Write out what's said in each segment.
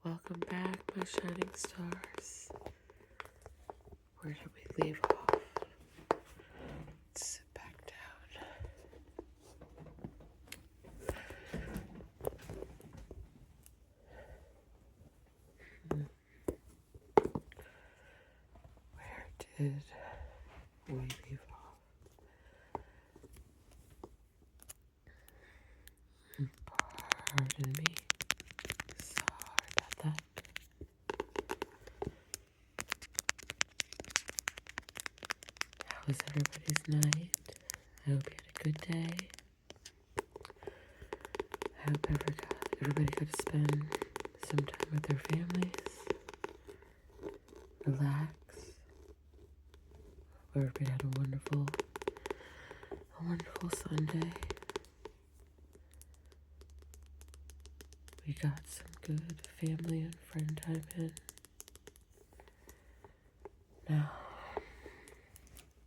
Welcome back, my shining stars. Where did we leave off? Let's sit back down. Where did we leave off? Pardon me. Sorry about that. How was everybody's night? I hope you had a good day. I hope everybody got to spend some time with their families. Relax. Everybody had a wonderful Sunday. We got some good family and friend time in. Now,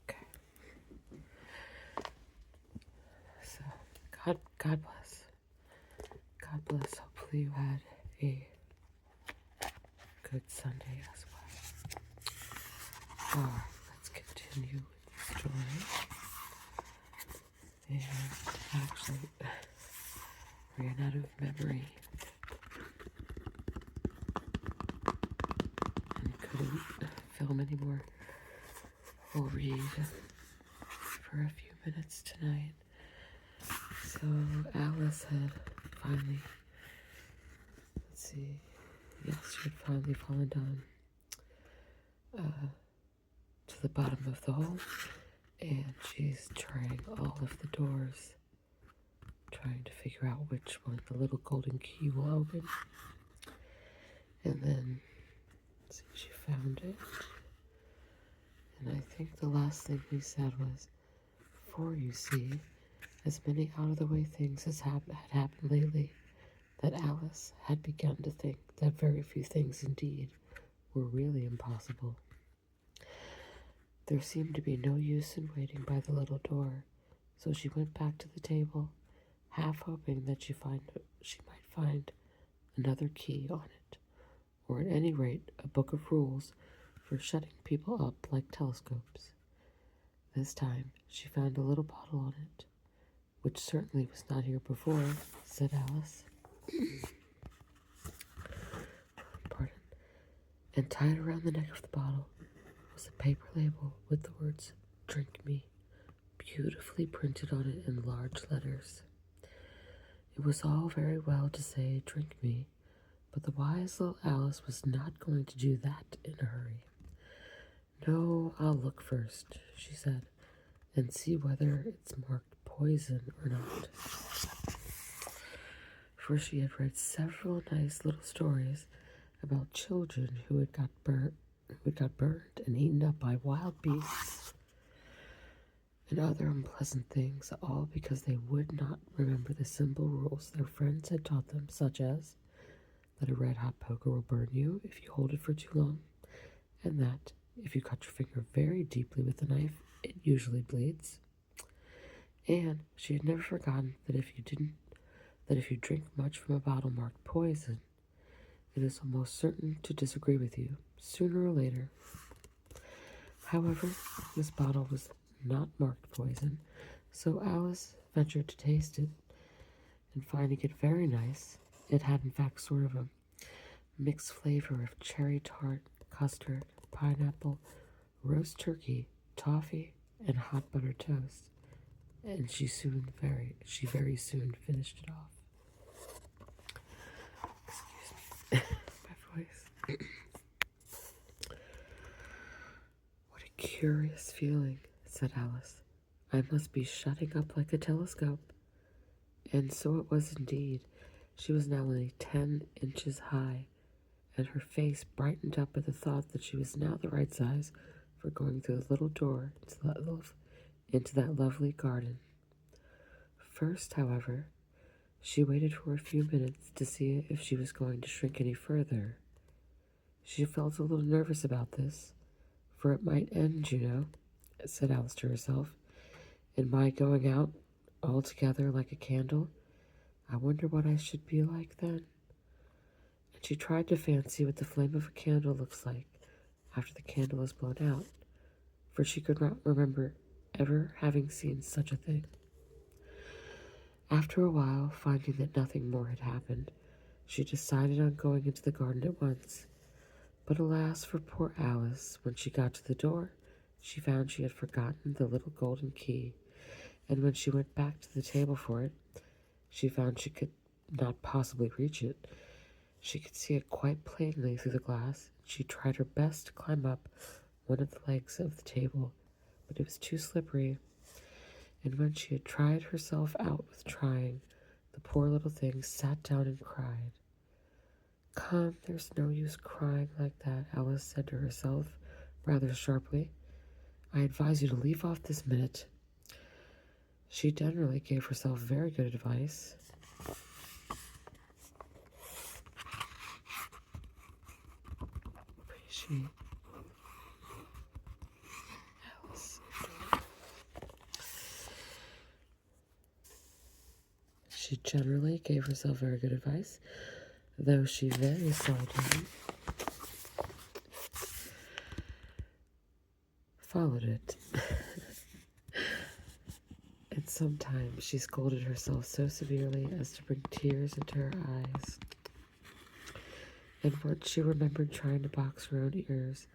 okay. So, God bless. God bless. Hopefully you had a good Sunday as well. Alright, let's continue with the story. And actually, ran out of memory and couldn't film anymore. We'll read for a few minutes tonight. So Alice had finally, she had finally fallen down to the bottom of the hole, and she's trying all of the doors, trying to figure out which one the little golden key will open. And then, she found it. And I think the last thing we said was, for you see, as many out-of-the-way things as had happened lately, that Alice had begun to think that very few things indeed were really impossible. There seemed to be no use in waiting by the little door, so she went back to the table, half hoping that she might find another key on it, or at any rate a book of rules for shutting people up like telescopes. This time she found a little bottle on it, which certainly was not here before, said Alice. Pardon. And tied around the neck of the bottle was a paper label with the words, "Drink me," beautifully printed on it in large letters. It was all very well to say, "Drink me," but the wise little Alice was not going to do that in a hurry. "No, I'll look first," she said, "and see whether it's marked poison or not." For she had read several nice little stories about children who had got burnt and eaten up by wild beasts and other unpleasant things, all because they would not remember the simple rules their friends had taught them, such as that a red-hot poker will burn you if you hold it for too long, and that if you cut your finger very deeply with a knife, it usually bleeds. And she had never forgotten that if you drink much from a bottle marked poison, it is almost certain to disagree with you, sooner or later. However, this bottle was not marked poison, so Alice ventured to taste it, and finding it very nice, it had in fact sort of a mixed flavor of cherry tart, custard, pineapple, roast turkey, toffee, and hot buttered toast, and she very soon finished it off. Excuse me, my voice. What a curious feeling, said Alice. I must be shutting up like a telescope. And so it was indeed. She was now only 10 inches high, and her face brightened up at the thought that she was now the right size for going through the little door into that lovely garden. First, however, she waited for a few minutes to see if she was going to shrink any further. She felt a little nervous about this, for it might end, you know, said Alice to herself, in my going out altogether like a candle. I wonder what I should be like then. And She tried to fancy what the flame of a candle looks like after the candle is blown out, for she could not remember ever having seen such a thing. After a while, finding that nothing more had happened, she decided on going into the garden at once. But alas for poor Alice, when she got to the door, she found she had forgotten the little golden key, and when she went back to the table for it, she found she could not possibly reach it. She could see it quite plainly through the glass. She tried her best to climb up one of the legs of the table, but it was too slippery, and when she had tried herself out with trying, the poor little thing sat down and cried. "Come, there's no use crying like that," Alice said to herself, rather sharply. "I advise you to leave off this minute." She generally gave herself very good advice. Appreciate Alice. She generally gave herself very good advice, though she very seldom followed it. And sometimes she scolded herself so severely as to bring tears into her eyes. And once she remembered trying to box her own ears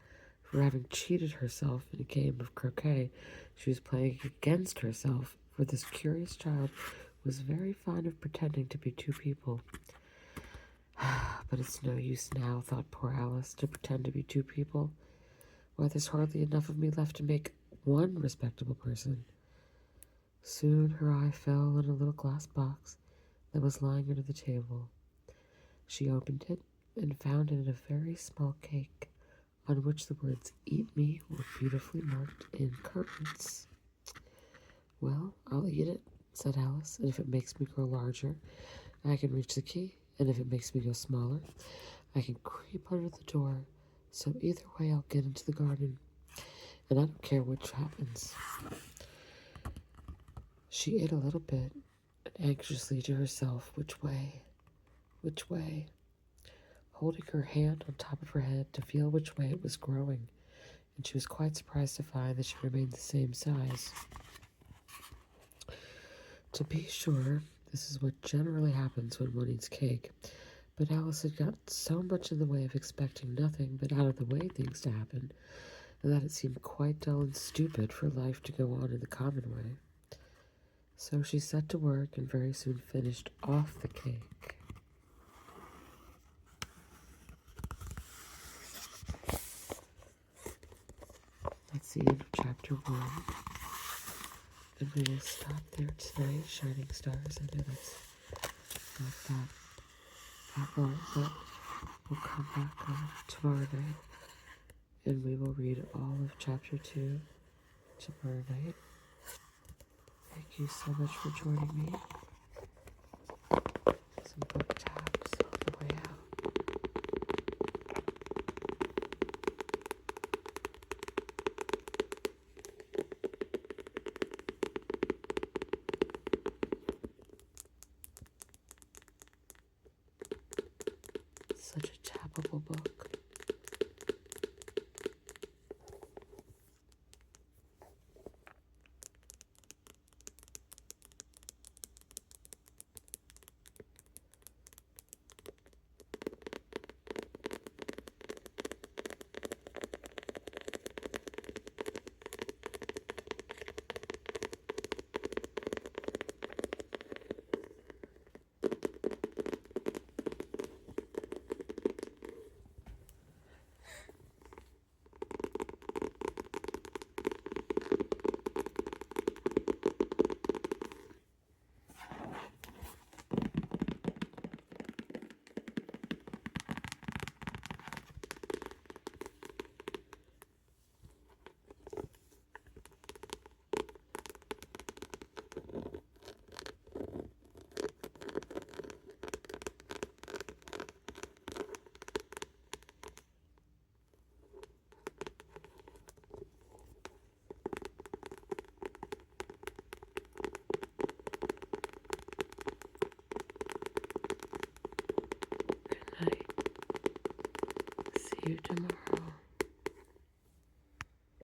for having cheated herself in a game of croquet she was playing against herself, for this curious child was very fond of pretending to be two people. But it's no use now, thought poor Alice, to pretend to be two people. Why, there's hardly enough of me left to make one respectable person. Soon her eye fell on a little glass box that was lying under the table. She opened it and found in it a very small cake, on which the words "Eat me" were beautifully marked in currants. "Well, I'll eat it," said Alice, "and if it makes me grow larger, I can reach the key, and if it makes me go smaller, I can creep under the door, so either way I'll get into the garden, and I don't care which happens." She ate a little bit, and anxiously to herself, which way, holding her hand on top of her head to feel which way it was growing, and she was quite surprised to find that she remained the same size. To be sure, this is what generally happens when one eats cake, but Alice had got so much in the way of expecting nothing but out-of-the-way things to happen, that it seemed quite dull and stupid for life to go on in the common way. So she set to work and very soon finished off the cake. That's the end of chapter 1. And we will stop there today, Shining Stars. I know that's not that long, but we'll come back on tomorrow night, and we will read all of chapter 2 tomorrow night. Thank you so much for joining me. Some book taps on the way out. Such a tappable book. you tomorrow.